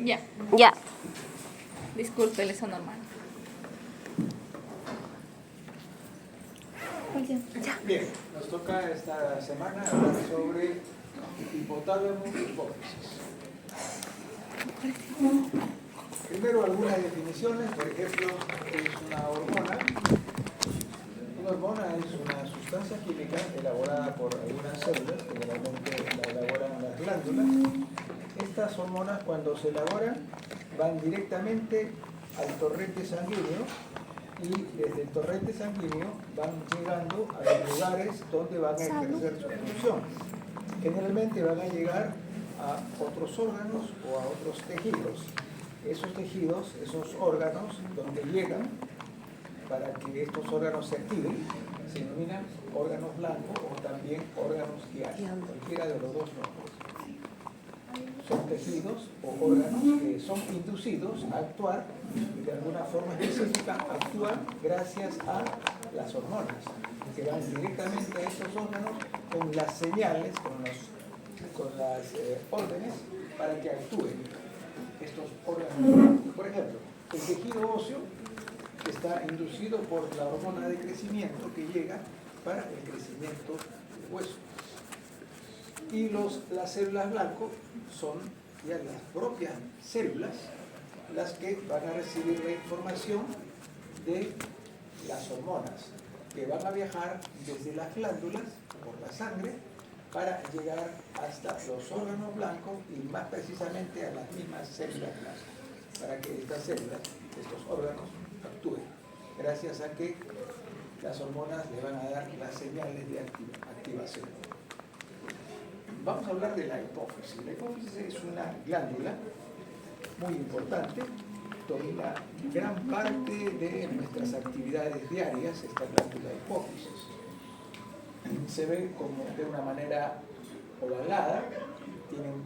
Ya. Ya. Disculpe, eso normal. Bien, nos toca esta semana hablar sobre hipotálamo hipófisis. Primero algunas definiciones, por ejemplo, ¿qué es una hormona? Una hormona es una sustancia química elaborada por algunas células, generalmente la elaboran las glándulas. Estas hormonas, cuando se elaboran, van directamente al torrente sanguíneo y desde el torrente sanguíneo van llegando a los lugares donde van a ejercer su función. Generalmente van a llegar a otros órganos o a otros tejidos. Esos tejidos, esos órganos, donde llegan para que estos órganos se activen, se denominan órganos blancos o también órganos diarios, cualquiera de los dos nombres. Son tejidos o órganos que son inducidos a actuar y de alguna forma específica actúan gracias a las hormonas, que van directamente a estos órganos con las señales, con las órdenes para que actúen estos órganos. Por ejemplo, el tejido óseo está inducido por la hormona de crecimiento que llega para el crecimiento del hueso. Y las células blanco son ya las propias células las que van a recibir la información de las hormonas, que van a viajar desde las glándulas por la sangre para llegar hasta los órganos blancos y más precisamente a las mismas células blancas, para que estas células, estos órganos, actúen, gracias a que las hormonas le van a dar las señales de activación. Vamos a hablar de la hipófisis. La hipófisis es una glándula muy importante, domina gran parte de nuestras actividades diarias, esta glándula hipófisis. Se ve como de una manera ovalada, tiene un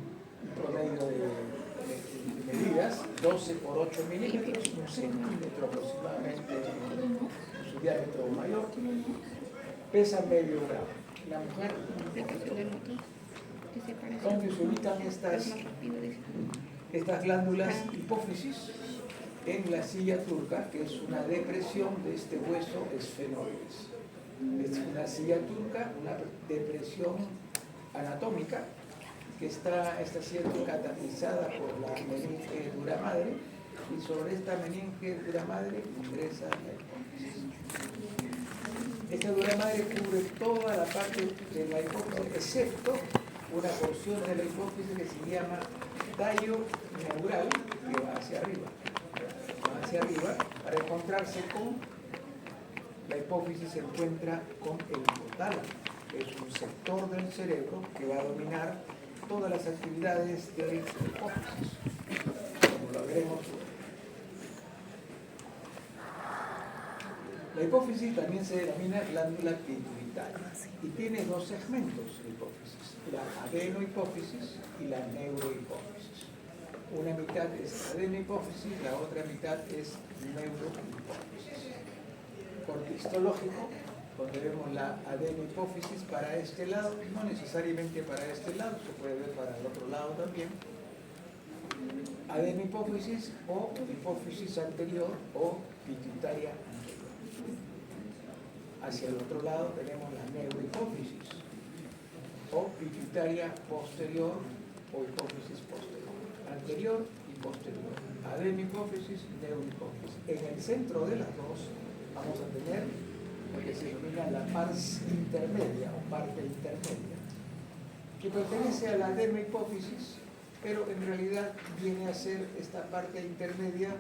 promedio de medidas, 12 por 8 milímetros, un centímetro aproximadamente en su diámetro mayor, pesa medio gramo. La mujer, ¿dónde se ubican estas glándulas hipófisis? En la silla turca, que es una depresión de este hueso esfenoides. Es una silla turca, una depresión anatómica que está siendo catalizada por la meninge dura madre, y sobre esta meninge dura madre ingresa la hipófisis. Esta dura madre cubre toda la parte de la hipófisis, excepto una porción de la hipófisis que se llama tallo neural, que va hacia arriba. Va hacia arriba para encontrarse con la hipófisis, se encuentra con el hipotálamo, que es un sector del cerebro que va a dominar todas las actividades de la hipófisis, como lo veremos. La hipófisis también se denomina glándula pituitaria y tiene dos segmentos de hipófisis, la adenohipófisis y la neurohipófisis. Una mitad es adenohipófisis, la otra mitad es neurohipófisis. Corte histológico, donde vemos la adenohipófisis para este lado, no necesariamente para este lado, se puede ver para el otro lado también. Adenohipófisis o hipófisis anterior o pituitaria anterior. Hacia el otro lado tenemos la neurohipófisis o pituitaria posterior o hipófisis posterior. Anterior y posterior. Adenohipófisis y neurohipófisis. En el centro de las dos vamos a tener lo que se denomina la pars intermedia o parte intermedia, que pertenece a la adenohipófisis, pero en realidad viene a ser esta parte intermedia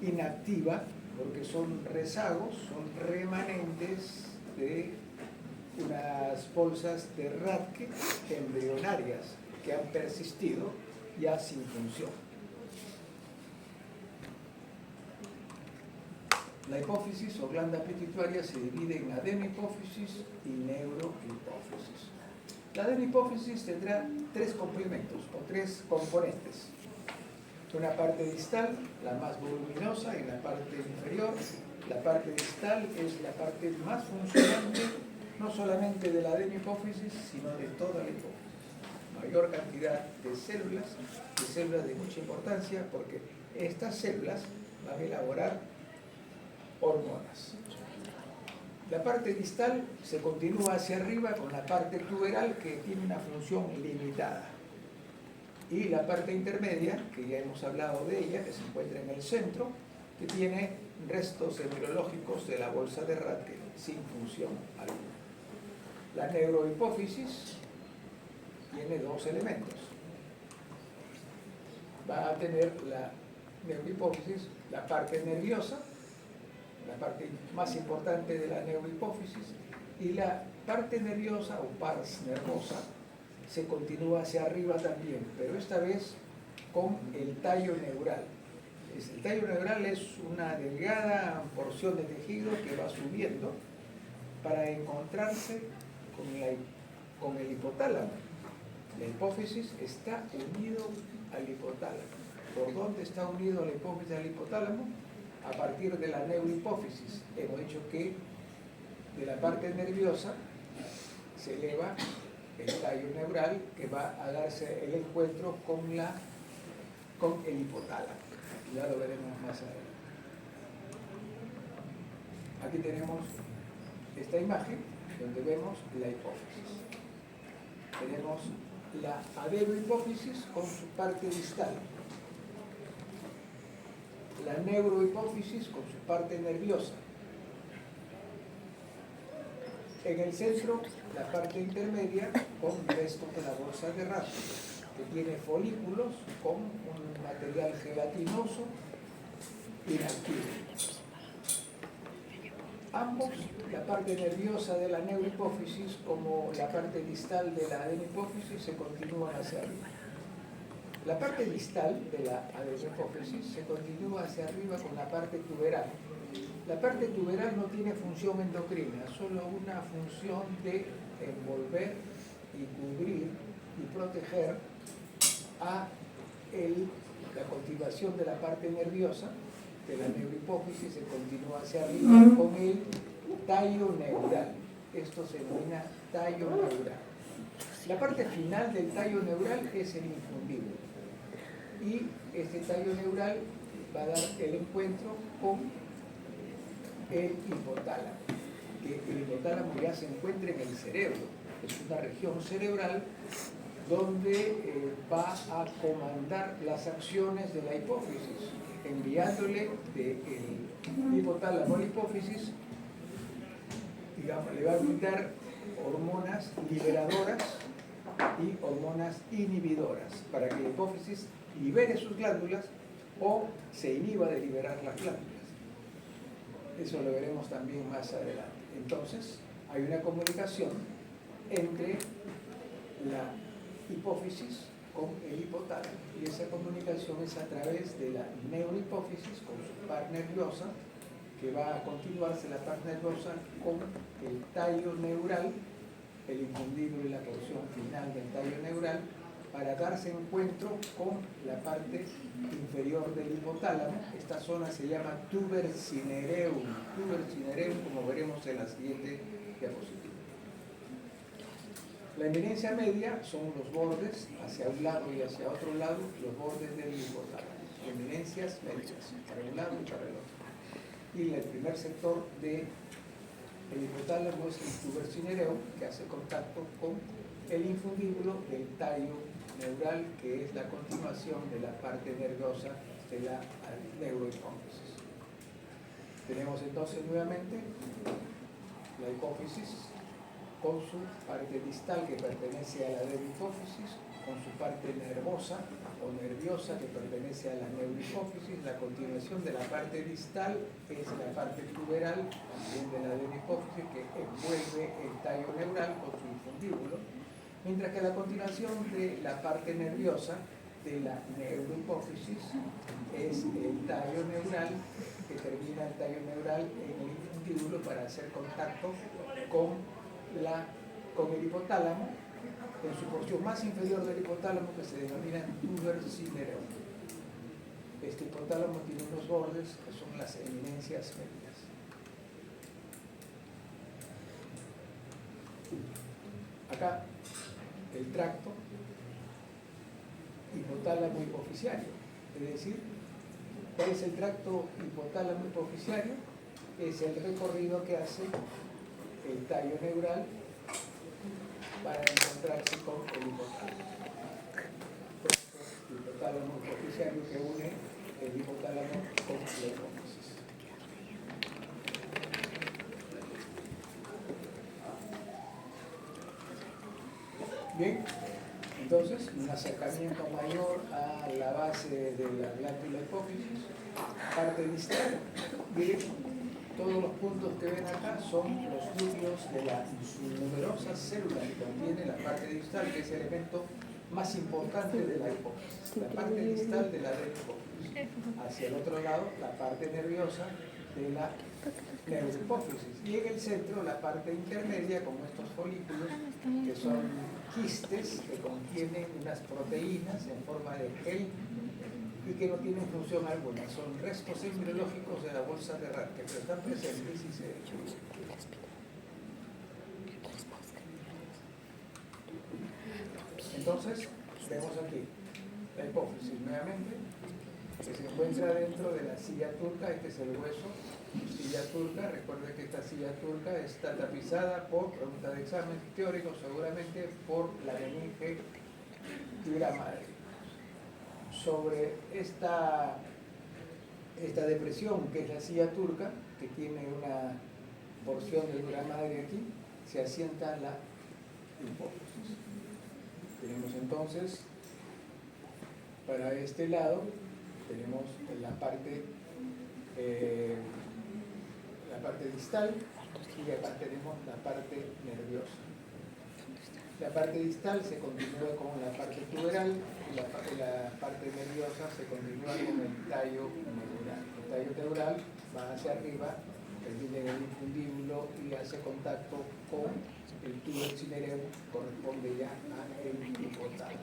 inactiva, porque son rezagos, son remanentes de unas bolsas de Rathke embrionarias que han persistido ya sin función. La hipófisis o glándula pituitaria se divide en adenohipófisis y neurohipófisis. La adenohipófisis tendrá tres complementos o tres componentes. Una parte distal, la más voluminosa, y la parte inferior. La parte distal es la parte más funcionante, no solamente de la adenohipófisis, sino de toda la hipófisis. mayor cantidad de células de mucha importancia, porque estas células van a elaborar hormonas. La parte distal se continúa hacia arriba con la parte tuberal, que tiene una función limitada. Y la parte intermedia, que ya hemos hablado de ella, que se encuentra en el centro, que tiene restos embriológicos de la bolsa de Rathke sin función alguna. La neurohipófisis tiene dos elementos. Va a tener la neurohipófisis, la parte nerviosa, la parte más importante de la neurohipófisis, y la parte nerviosa o pars nervosa se continúa hacia arriba también, pero esta vez con el tallo neural. El tallo neural es una delgada porción de tejido que va subiendo para encontrarse con el hipotálamo. La hipófisis está unido al hipotálamo. ¿Por dónde está unido la hipófisis al hipotálamo? A partir de la neurohipófisis. Hemos dicho que de la parte nerviosa se eleva el tallo neural, que va a darse el encuentro con el hipotálamo. Ya lo veremos más adelante. Aquí tenemos esta imagen donde vemos la hipófisis. Tenemos la adenohipófisis con su parte distal, la neurohipófisis con su parte nerviosa. En el centro, la parte intermedia con restos de la bolsa de Rathke, que tiene folículos con un material gelatinoso inactivo. Ambos, la parte nerviosa de la neurohipófisis como la parte distal de la adenohipófisis, se continúan hacia arriba. La parte distal de la adenohipófisis se continúa hacia arriba con la parte tuberal. La parte tuberal no tiene función endocrina, solo una función de envolver y cubrir y proteger a la continuación de la parte nerviosa de la neurohipófisis. Se continúa hacia arriba con el tallo neural. Esto se denomina tallo neural. La parte final del tallo neural es el infundíbulo. Y este tallo neural va a dar el encuentro con el hipotálamo. Que el hipotálamo ya se encuentra en el cerebro. Es una región cerebral donde va a comandar las acciones de la hipófisis, enviándole del hipotálamo a la hipófisis, digamos, le va a brindar hormonas liberadoras y hormonas inhibidoras para que la hipófisis libere sus glándulas o se inhiba de liberar las glándulas. Eso lo veremos también más adelante. Entonces, hay una comunicación entre la hipófisis con el hipotálamo, y esa comunicación es a través de la neurohipófisis con su parte nerviosa, que va a continuarse la parte nerviosa con el tallo neural, el infundíbulo y la porción final del tallo neural, para darse encuentro con la parte inferior del hipotálamo. Esta zona se llama tuber cinereum, como veremos en la siguiente diapositiva. La eminencia media son los bordes hacia un lado y hacia otro lado, los bordes del hipotálamo. Eminencias medias, para un lado y para el otro. Y el primer sector del hipotálamo es el tuber cinereum, que hace contacto con el infundíbulo del tallo neural, que es la continuación de la parte nerviosa de la neurohipófisis. Tenemos entonces nuevamente la hipófisis con su parte distal, que pertenece a la adenohipófisis, con su parte nervosa o nerviosa, que pertenece a la neurohipófisis. La continuación de la parte distal es la parte tuberal, también de la adenohipófisis, que envuelve el tallo neural con su infundíbulo, mientras que la continuación de la parte nerviosa de la neurohipófisis es el tallo neural, que termina el tallo neural en el infundíbulo para hacer contacto con el hipotálamo, en su porción más inferior del hipotálamo, que se denomina tuber cinereum. Este hipotálamo tiene unos bordes que son las eminencias medias. Acá el tracto hipotálamo hipofisiario. Es decir, ¿cuál es el tracto hipotálamo hipofisiario? Es el recorrido que hace el tallo neural para encontrarse con el hipotálamo. El hipotálamo hipofisiario que une el hipotálamo con la hipófisis. Bien, entonces un acercamiento mayor a la base de la glándula hipófisis, parte distal. Miren, todos los puntos que ven acá son los núcleos de las numerosas células que contiene la parte distal, que es el elemento más importante de la hipófisis. La parte distal de la hipófisis. Hacia el otro lado, la parte nerviosa de la neurohipófisis. Y en el centro, la parte intermedia, como estos folículos, que son quistes que contienen unas proteínas en forma de gel y que no tienen función alguna. Son restos embriológicos de la bolsa de Rathke, pero están presentes y se... Entonces, vemos aquí la hipófisis nuevamente, que se encuentra dentro de la silla turca. Este es el hueso, silla turca. Recuerden que esta silla turca está tapizada por, pregunta de examen teórico, seguramente por la meninge dura madre. Sobre esta depresión, que es la silla turca, que tiene una porción de dura madre aquí, se asienta la hipófisis. Tenemos entonces, para este lado, tenemos la parte distal y acá tenemos la parte nerviosa. La parte distal se continúa con la parte tuberal y la parte nerviosa se continúa con el tallo neural. El tallo neural va hacia arriba, termina en el infundíbulo y hace contacto con el tubo cinereum, corresponde ya al hipotálamo.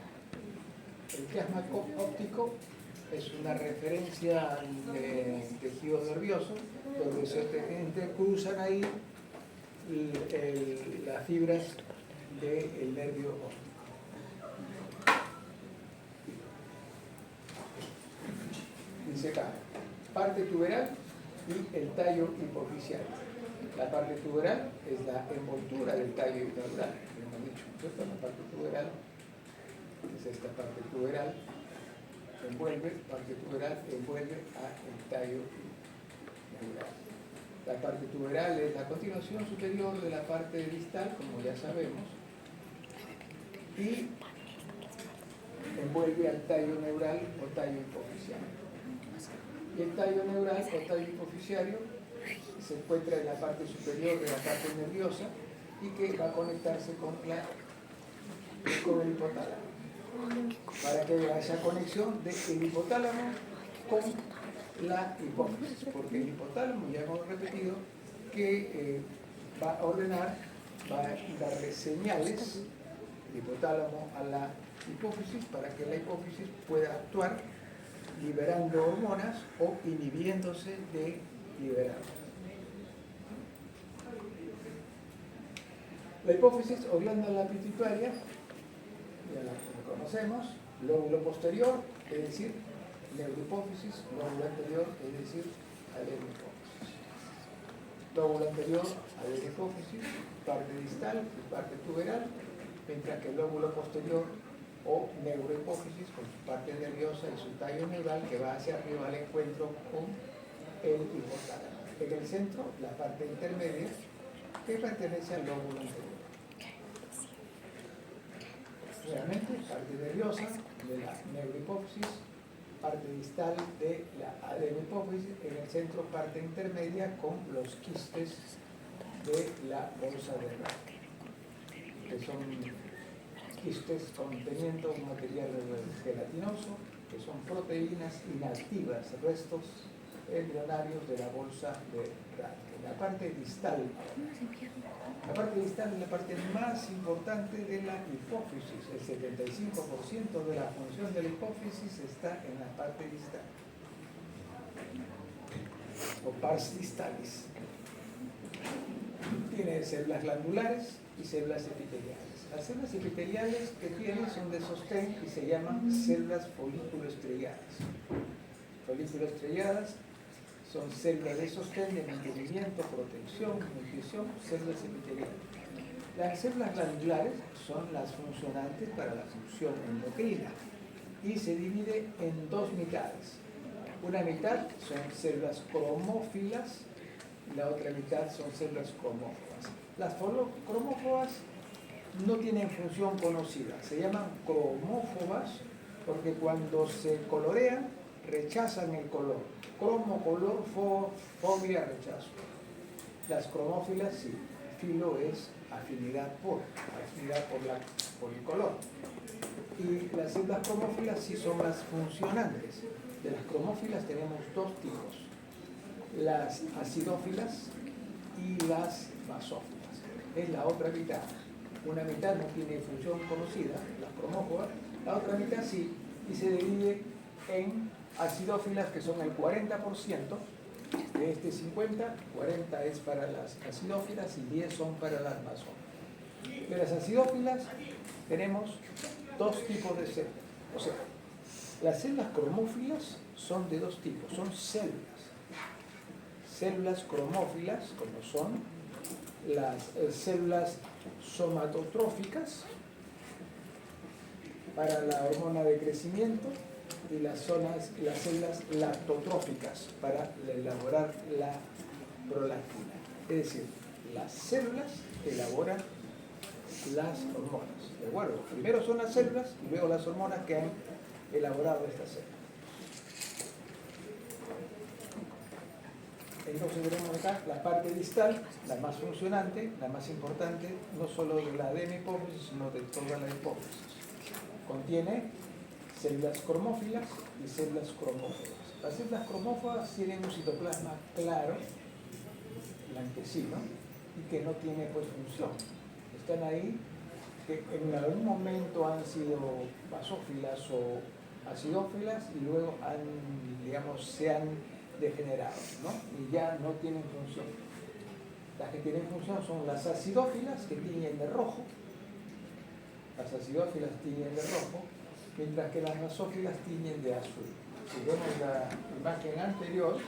El quiasma óptico es una referencia de tejido nervioso donde se cruzan ahí las fibras del nervio óptico. Dice acá, parte tuberal y el tallo hipofisial. La parte tuberal es la envoltura del tallo neural, hemos dicho, ¿cierto? La parte tuberal es esta parte tuberal, parte tuberal envuelve al tallo neural. La parte tuberal es la continuación superior de la parte distal, como ya sabemos, y envuelve al tallo neural o tallo hipofisiario. Y el tallo neural o tallo hipofisiario se encuentra en la parte superior de la parte nerviosa y que va a conectarse con el hipotálamo, para que haya esa conexión del hipotálamo con la hipófisis, porque el hipotálamo, ya hemos repetido, que va a ordenar, va a darle señales, el hipotálamo a la hipófisis, para que la hipófisis pueda actuar liberando hormonas o inhibiéndose de liberarlas. La hipófisis o glándula pituitaria, ya la conocemos, lóbulo posterior, es decir, neurohipófisis, lóbulo anterior, es decir, adenohipófisis. Lóbulo anterior, adenohipófisis, parte distal y parte tuberal, mientras que el lóbulo posterior o neurohipófisis con su parte nerviosa y su tallo neural que va hacia arriba al encuentro con el hipotálamo. En el centro, la parte intermedia que pertenece al lóbulo anterior. Nuevamente, parte nerviosa de la neurohipófisis, parte distal de la adenohipófisis, en el centro parte intermedia con los quistes de la bolsa de Rathke, que son quistes conteniendo un material gelatinoso, que son proteínas inactivas, restos embrionarios de la bolsa de Rathke. La parte distal es la parte más importante de la hipófisis. El 75% de la función de la hipófisis está en la parte distal, o pars distalis. Tiene células glandulares y células epiteliales. Las células epiteliales que tienen son de sostén y se llaman células folículo estrelladas. Folículo estrelladas son células de sostén, de mantenimiento, protección, nutrición, células epiteliales. Las células glandulares son las funcionantes para la función endocrina y se divide en dos mitades. Una mitad son células cromófilas y la otra mitad son células cromóforas. Las cromóforas no tienen función conocida, se llaman cromófobas porque cuando se colorean rechazan el color. Cromo, color, fobia, rechazo. Las cromófilas sí, filo es afinidad por el color. Y las células cromófilas sí son las funcionantes. De las cromófilas tenemos dos tipos, las acidófilas y las basófilas. Es la otra mitad. Una mitad no tiene función conocida, las cromóforas, la otra mitad sí, y se divide en acidófilas, que son el 40%, de este 50, 40 es para las acidófilas y 10 son para las basófilas. De las acidófilas tenemos dos tipos de células. O sea, las células cromófilas son de dos tipos, son células. Células cromófilas, como son las células somatotróficas para la hormona de crecimiento y las células lactotróficas para elaborar la prolactina. Es decir, las células elaboran las hormonas. ¿De acuerdo? Primero son las células y luego las hormonas que han elaborado estas células. Entonces veremos acá la parte distal, la más funcionante, la más importante, no solo de la ADN hipófisis, sino de toda la hipófisis. Contiene células cromófilas y células cromóforas. Las células cromóforas tienen un citoplasma claro, blanquecino, y que no tiene pues función. Están ahí, que en algún momento han sido basófilas o acidófilas y luego se han degenerado, ¿no? Y ya no tienen función. Las que tienen función son las acidófilas, que tiñen de rojo. Las acidófilas tiñen de rojo, mientras que las basófilas tiñen de azul. Si vemos la imagen anterior,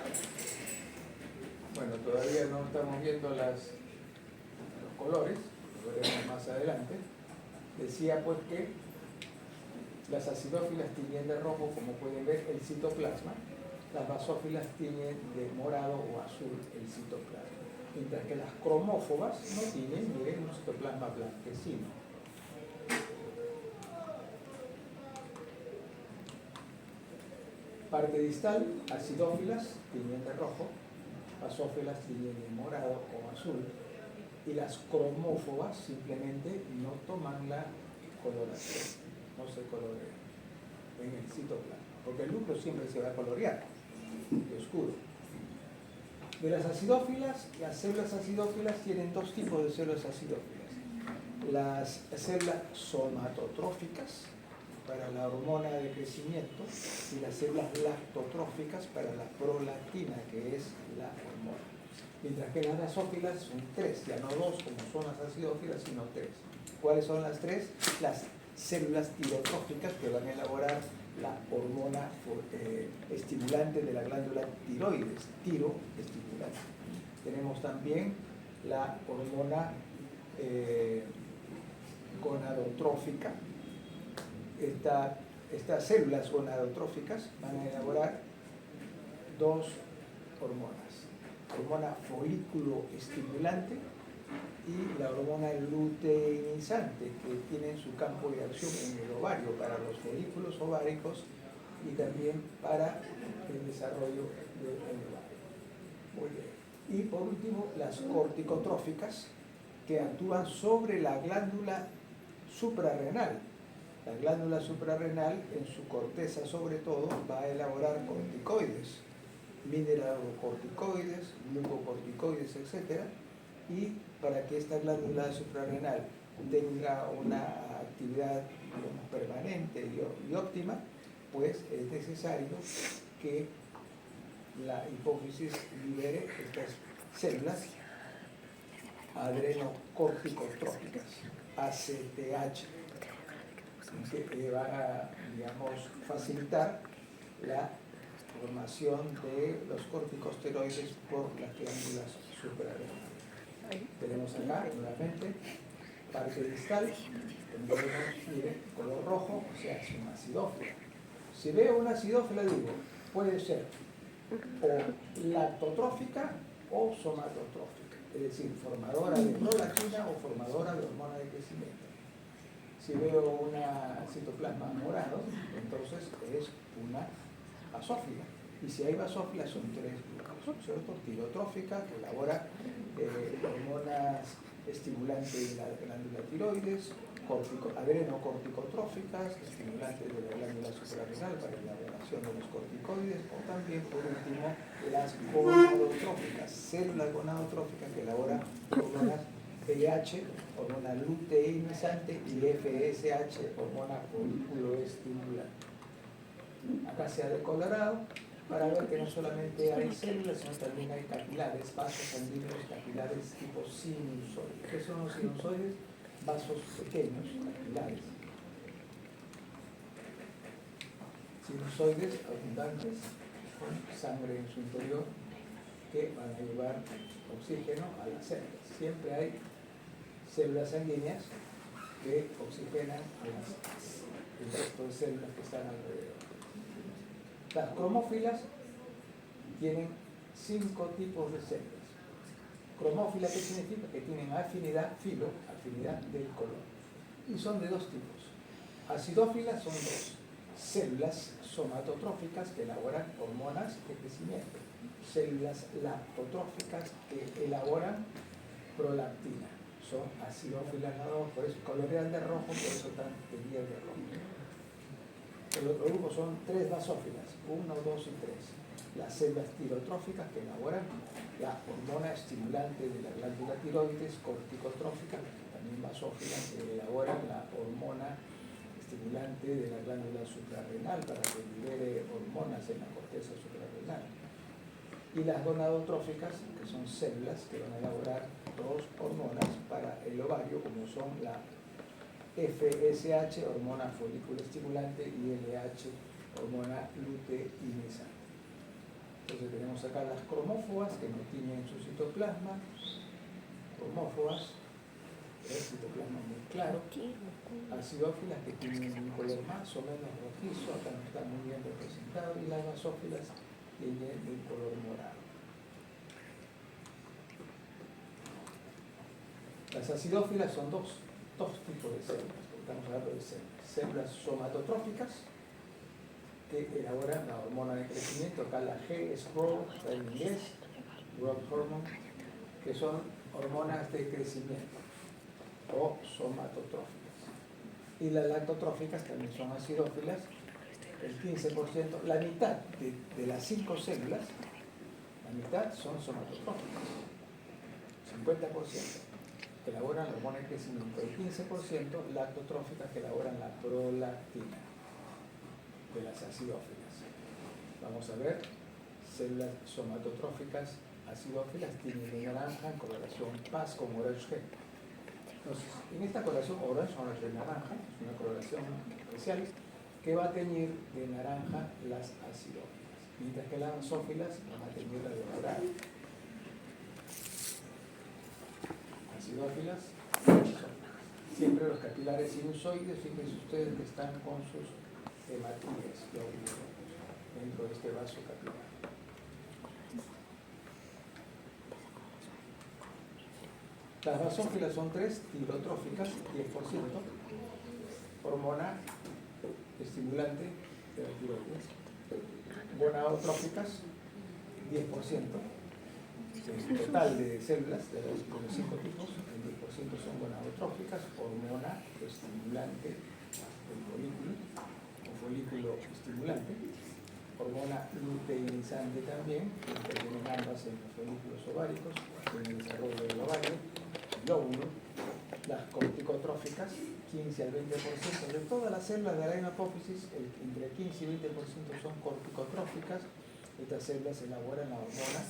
bueno, todavía no estamos viendo los colores, lo veremos más adelante. Decía pues que las acidófilas tiñen de rojo, como pueden ver, el citoplasma. Las basófilas tiñen de morado o azul el citoplasma, mientras que las cromófobas no tienen, miren, un citoplasma blanquecino. Parte distal, acidófilas tiñen de rojo, basófilas tiñen de morado o azul, y las cromófobas simplemente no toman la coloración, no se colorean en el citoplasma, porque el núcleo siempre se va a colorear de oscuro. De las acidófilas, las células acidófilas tienen dos tipos de células acidófilas. Las células somatotróficas para la hormona de crecimiento y las células lactotróficas para la prolactina, que es la hormona. Mientras que las basófilas son tres, ya no dos como son las acidófilas, sino tres. ¿Cuáles son las tres? Las células tirotróficas, que van a elaborar la hormona estimulante de la glándula tiroides, tiroestimulante. Tenemos también la hormona gonadotrófica. Estas células gonadotróficas van a elaborar dos hormonas: hormona folículo estimulante y la hormona luteinizante, que tienen su campo de acción en el ovario para los folículos ováricos y también para el desarrollo del ovario. Muy bien. Y por último, las corticotróficas, que actúan sobre la glándula suprarrenal. La glándula suprarrenal, en su corteza sobre todo, va a elaborar corticoides, mineralocorticoides, glucocorticoides, etc. Y para que esta glándula suprarrenal tenga una actividad, digamos, permanente y óptima, pues es necesario que la hipófisis libere estas células adrenocorticotróficas. ACTH, que va a, digamos, facilitar la formación de los corticosteroides por las glándulas suprarrenales. Tenemos acá, nuevamente, parte distal, tendremos, miren, color rojo, o sea, es una acidófila. Si veo una acidófila, digo, puede ser o lactotrófica o somatotrófica, es decir, formadora de prolactina o formadora de hormona de crecimiento. Si veo una citoplasma morado, entonces es una basófila. Y si hay basófilas son tres grupos, ¿cierto? Tirotrófica, que elabora hormonas estimulantes de la glándula tiroides, adrenocorticotróficas, estimulantes de la glándula suprarrenal para la elaboración de los corticoides, o también, por último, las gonadotróficas, células gonadotróficas que elaboran hormonas LH, hormona luteinizante, y FSH, hormona folículoestimulante. Acá se ha decolorado para ver que no solamente hay células, sino también hay capilares, vasos sanguíneos capilares tipo sinusoides. ¿Qué son los sinusoides? Vasos pequeños, capilares. Sinusoides abundantes, con sangre en su interior, que van a llevar oxígeno a las células. Siempre hay células sanguíneas que oxigenan el resto de células que están alrededor. Las cromófilas tienen 5 tipos de células. Cromófila, ¿qué significa? Que tienen afinidad, afinidad del color. Y son de 2 tipos. Acidófilas son 2. Células somatotróficas que elaboran hormonas de crecimiento. Células lactotróficas que elaboran prolactina. Son acidófilas las 2, por eso colorean de rojo, por eso están teñidas de rojo. El otro grupo son 3 basófilas, 1, 2 y 3. Las células tirotróficas que elaboran la hormona estimulante de la glándula tiroides, corticotrófica, también basófilas que elaboran la hormona estimulante de la glándula suprarrenal para que libere hormonas en la corteza suprarrenal. Y las gonadotróficas, que son células que van a elaborar 2 hormonas para el ovario, como son la FSH, hormona folículo estimulante, y LH, hormona luteinizante. Entonces tenemos acá las cromófobas que no tienen su citoplasma, cromófobas, el citoplasma muy claro, acidófilas que tienen un color más o menos rojizo, acá no está muy bien representado, y las basófilas tienen un color morado. Las acidófilas son dos tipos de células, estamos hablando de células somatotróficas que elaboran la hormona de crecimiento, acá la G es growth, en inglés, growth hormone, que son hormonas de crecimiento o somatotróficas. Y las lactotróficas también son acidófilas, el 15%, la mitad de las 5 células, la mitad son somatotróficas, 50%. Que elaboran la hormona de crecimiento, el 15% lactotróficas que elaboran la prolactina de las acidófilas. Vamos a ver, células somatotróficas acidófilas tienen en naranja en coloración PAS con orange G. Entonces, en esta coloración orange naranja, es una coloración especial que va a teñir de naranja las acidófilas, mientras que las basófilas van a teñir de dorado. Acidófilas, siempre los capilares sinusoides, fíjense ustedes que están con sus hematíes dentro de este vaso capilar. Las basófilas son 3, tirotróficas, 10%, hormona estimulante de la tiroides, gonadotróficas, 10%. El total de células de los 5 tipos, el 10% son gonadotróficas, hormona estimulante del folículo, o folículo estimulante, hormona luteinizante también, que intervienen ambas en los folículos ováricos, en el desarrollo del ovario, lóbulo, las corticotróficas, 15 al 20%, de todas las células de la hipófisis, entre 15 y 20% son corticotróficas. Estas células elaboran la hormona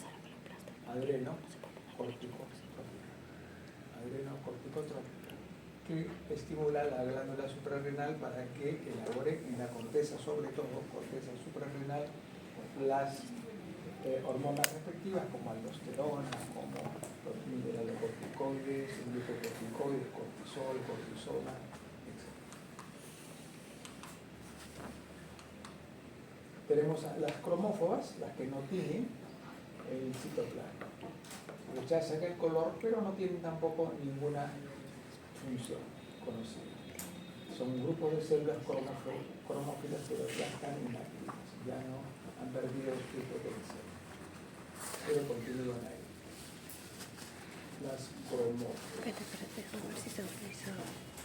adrenocorticotrófica, que estimula la glándula suprarrenal para que elabore en la corteza, sobre todo corteza suprarrenal, las hormonas respectivas como aldosterona, como los mineralocorticoides, glucocorticoides, cortisol, cortisona, etc. Tenemos a las cromófobas, las que no tienen el citoplasma. Rechazan el color, pero no tienen tampoco ninguna función conocida. Son grupos de células cromófilas, pero ya están inactivas, ya no han perdido su potencial, pero continúan ahí. Las cromóforas.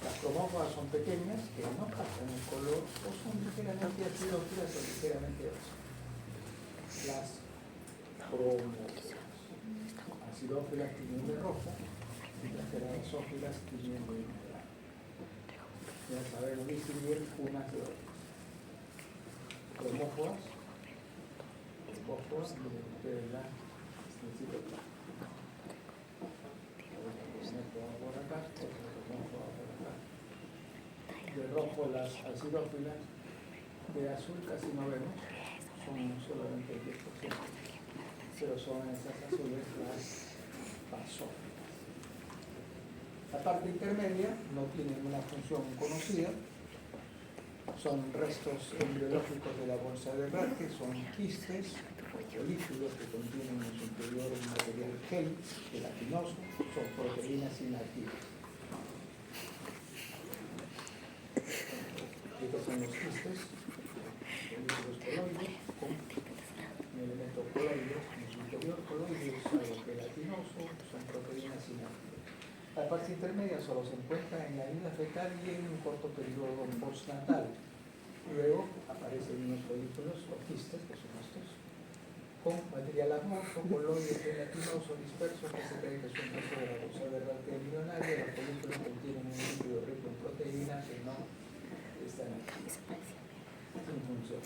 Las cromóforas son pequeñas que no captan el color o son ligeramente acidófilas o ligeramente óxidas. Las cromóforas. Acidófilas tienen de rojo y las gerasófilas tienen de blanco. Ya sabemos distinguir unas de otras. Cromóforas, de la citoplasma. Por acá, de rojo las acidófilas, de azul casi no vemos, son solamente el 10%, pero son esas azules las basófilas. La parte intermedia no tiene una función conocida, son restos embriológicos de la bolsa de Rath, son quistes o líquidos que contienen en su interior un material gel, gelatinoso, son proteínas inactivas. Estos son los quistes, líquidos coloides, con un elemento coloide, en su interior coloide es algo gelatinoso, son proteínas inactivas. La parte intermedia solo se encuentra en la vida fetal y en un corto periodo postnatal. Luego aparecen unos folículos o quistes, que son estos, con material amorfo, coloide gelatinoso disperso, que se cree que son restos de la bolsa de Rath embrionaria. Los folículos contienen un líquido rico en proteínas que no están aquí, sin función,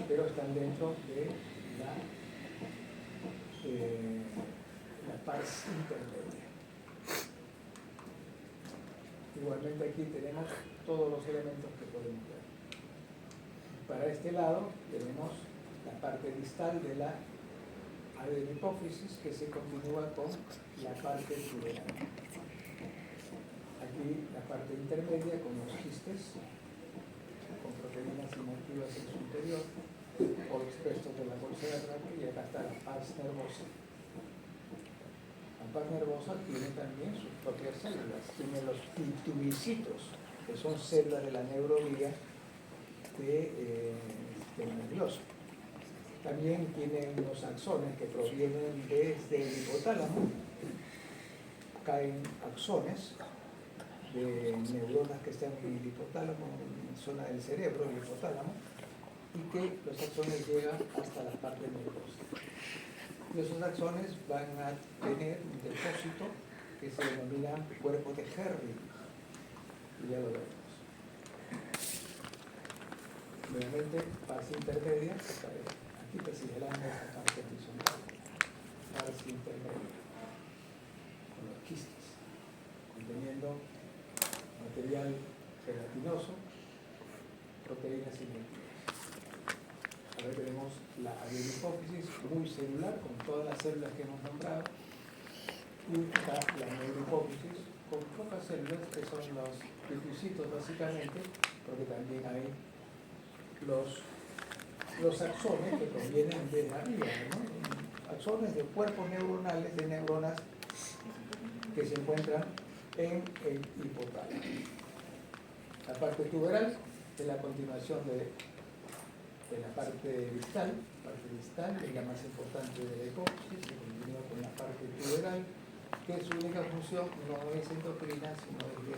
pero están dentro de la pars intermedia. Igualmente aquí tenemos todos los elementos que podemos ver. Para este lado tenemos la parte distal de la adenopófisis que se continúa con la parte tuberal. Aquí la parte intermedia con los quistes, con proteínas inactivas en su interior, o los restos de la bolsa de Rath, y acá está la pars nervosa. La pars nervosa tiene también sus propias células, tiene los tubicitos, que son células de la neurovía del nervioso. También tiene unos axones que provienen desde el hipotálamo, caen axones de neuronas que están en el hipotálamo, en la zona del cerebro, el hipotálamo, y que los axones llegan hasta la parte nerviosa. Y esos axones van a tener un depósito que se denomina cuerpo de Henry, y ya lo veremos. Nuevamente, fase intermedia, aquí te señalando esta parte horizontal, fase intermedia, con los quistes, conteniendo material gelatinoso, proteínas inactivas. Ahora tenemos la adenopófisis muy celular, con todas las células que hemos nombrado, y está la neuropófisis, con pocas células que son los reticucitos básicamente, porque también hay los axones que provienen de arriba, ¿no? Axones de cuerpos neuronales, de neuronas que se encuentran en el hipotálamo. La parte tuberal es la continuación de la parte distal. La parte distal es la más importante de la hipófisis, se continúa con la parte tuberal, que su única función no es endocrina, sino es de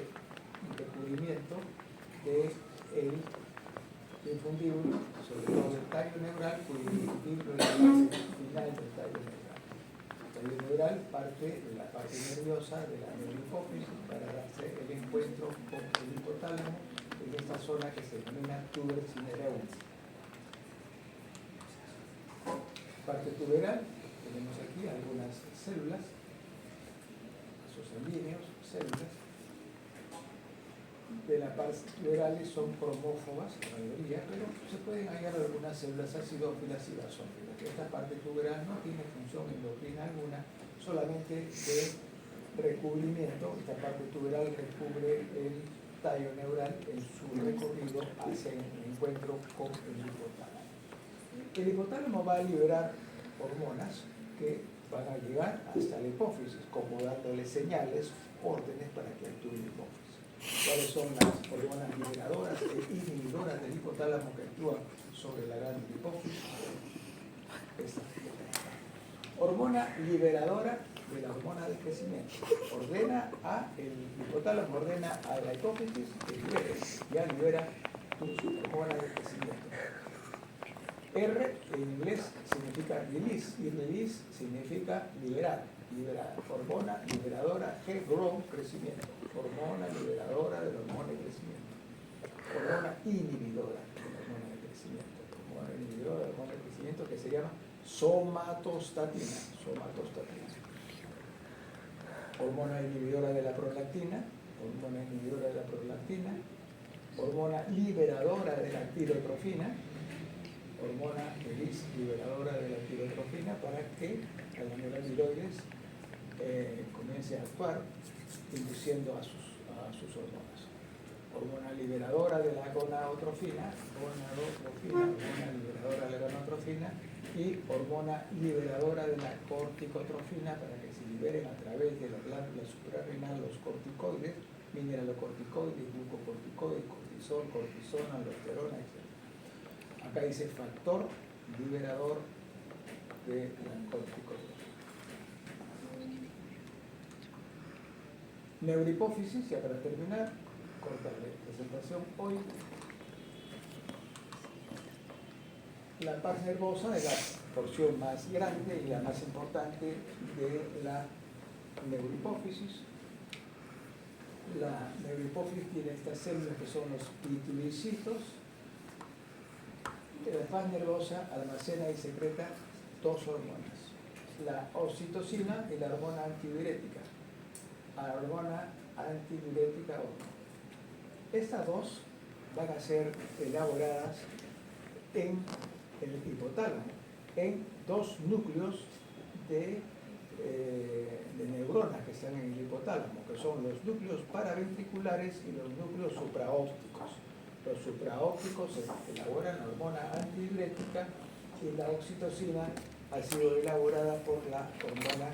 recubrimiento del infundíbulo, sobre todo del tallo neural, cuyo infundíbulo es el final del tallo neural. El tallo neural parte de la parte nerviosa de la neurohipófisis para darse el encuentro con el hipotálamo en esta zona que se denomina tuber cinereum. Parte tuberal, tenemos aquí algunas células vasos sanguíneos, células. De la parte tuberales son cromófobas, la mayoría, pero se pueden hallar algunas células acidófilas y basófilas. Esta parte tuberal no tiene función endocrina alguna, solamente de recubrimiento. Esta parte tuberal recubre el tallo neural en su recorrido hacia el encuentro con el hipotálamo. El hipotálamo va a liberar hormonas que van a llegar hasta la hipófisis, como dándole señales, órdenes para que actúe la hipófisis. ¿Cuáles son las hormonas liberadoras e inhibidoras del hipotálamo que actúan sobre la gran hipófisis? Esta. Hormona liberadora de la hormona del crecimiento. Ordena a el hipotálamo, ordena a la hipófisis que libere, ya libera tu hormona del crecimiento. R en inglés significa release y release significa liberar. Liberar. Hormona liberadora G, grow, crecimiento. Hormona liberadora de la hormona de crecimiento. Hormona inhibidora de la hormona de crecimiento. Hormona inhibidora de la hormona de crecimiento que se llama somatostatina. Somatostatina. Hormona inhibidora de la prolactina. Hormona inhibidora de la prolactina. Hormona liberadora de la tirotrofina. Hormona liberadora de la tirotrofina para que la glándula tiroides comience a actuar induciendo a sus hormonas. Hormona liberadora de la gonadotrofina, hormona liberadora de la gonadotrofina y hormona liberadora de la corticotrofina para que se liberen a través de la glándula suprarrenal los corticoides, mineralocorticoides, glucocorticoides, cortisol, cortisona, aldosterona, etc. Acá dice factor liberador de la corticotrofina. Neurohipófisis, ya para terminar, cortar la presentación hoy. La parte nervosa es la porción más grande y la más importante de la neurohipófisis. La neurohipófisis tiene estas células que son los pituicitos. La faz nervosa almacena y secreta dos hormonas, la oxitocina y la hormona antidiurética. La hormona antidiurética 1. Estas dos van a ser elaboradas en el hipotálamo, en dos núcleos de neuronas que están en el hipotálamo, que son los núcleos paraventriculares y los núcleos supraópticos. Los supraópticos elaboran la hormona antidiurética y la oxitocina ha sido elaborada por la hormona,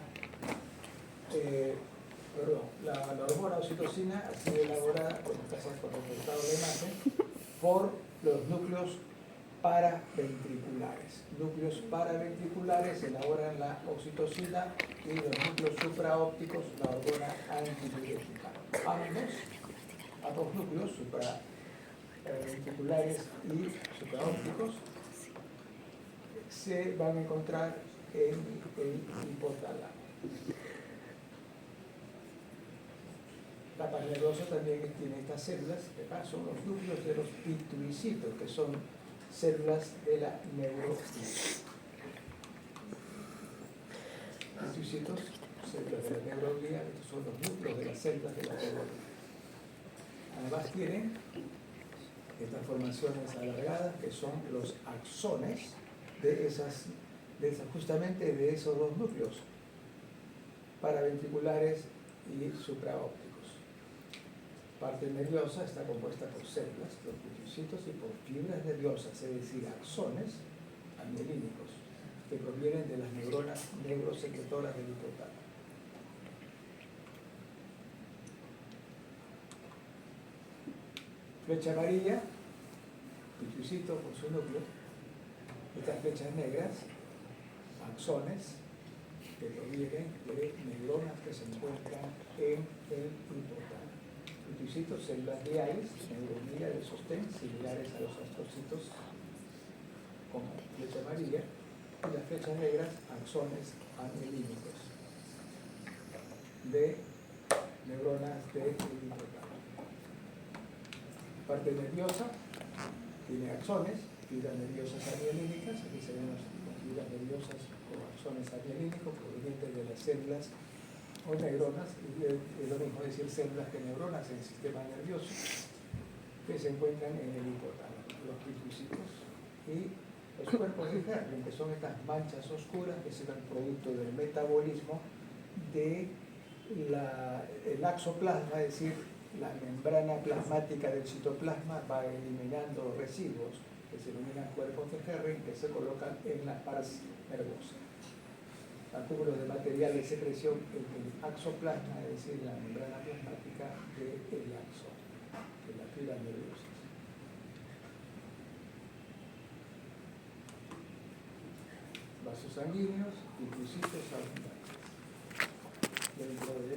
la hormona oxitocina ha sido elaborada, con el resultado de imagen, por los núcleos paraventriculares. Núcleos paraventriculares elaboran la oxitocina y los núcleos supraópticos la hormona antidiurética. Ambos núcleos supraventriculares y supraópticos se van a encontrar en el hipotálamo. La parte nerviosa también tiene estas células, que acá son los núcleos de los pituicitos, que son células de la neuroglía. Pituicitos, células de la neuroglía, estos son los núcleos de las células de la neuroglía. Además tienen estas formaciones alargadas que son los axones justamente de esos dos núcleos paraventriculares y supraópticos. Parte nerviosa está compuesta por células, los pituicitos, y por fibras nerviosas, es decir, axones amielínicos, que provienen de las neuronas neurosecretoras del hipotálamo. Flecha amarilla, pituicito por su núcleo. Estas flechas negras, axones, que provienen de neuronas que se encuentran en el hipotálamo. Pituicitos, células gliales, neuroglía de sostén, similares a los astrocitos con flecha amarilla, y las flechas negras, axones amielínicos de neuronas del hipotálamo. Parte nerviosa tiene axones, fibras nerviosas amielínicas, aquí se ven las fibras nerviosas o axones amielínicos provenientes de las células o neuronas, es lo mismo decir células que neuronas en el sistema nervioso, que se encuentran en el hipotálamo, los picuicitos, y los cuerpos de Herring, que son estas manchas oscuras que son el producto del metabolismo del axoplasma, es decir, la membrana plasmática del citoplasma va eliminando residuos que se denominan cuerpos de Herring, que se colocan en la pars nervosa. Acúmulos de material de secreción en el axoplasma, es decir, la membrana plasmática del axón, de la fibra nerviosa. Vasos sanguíneos y fusitos abundantes dentro de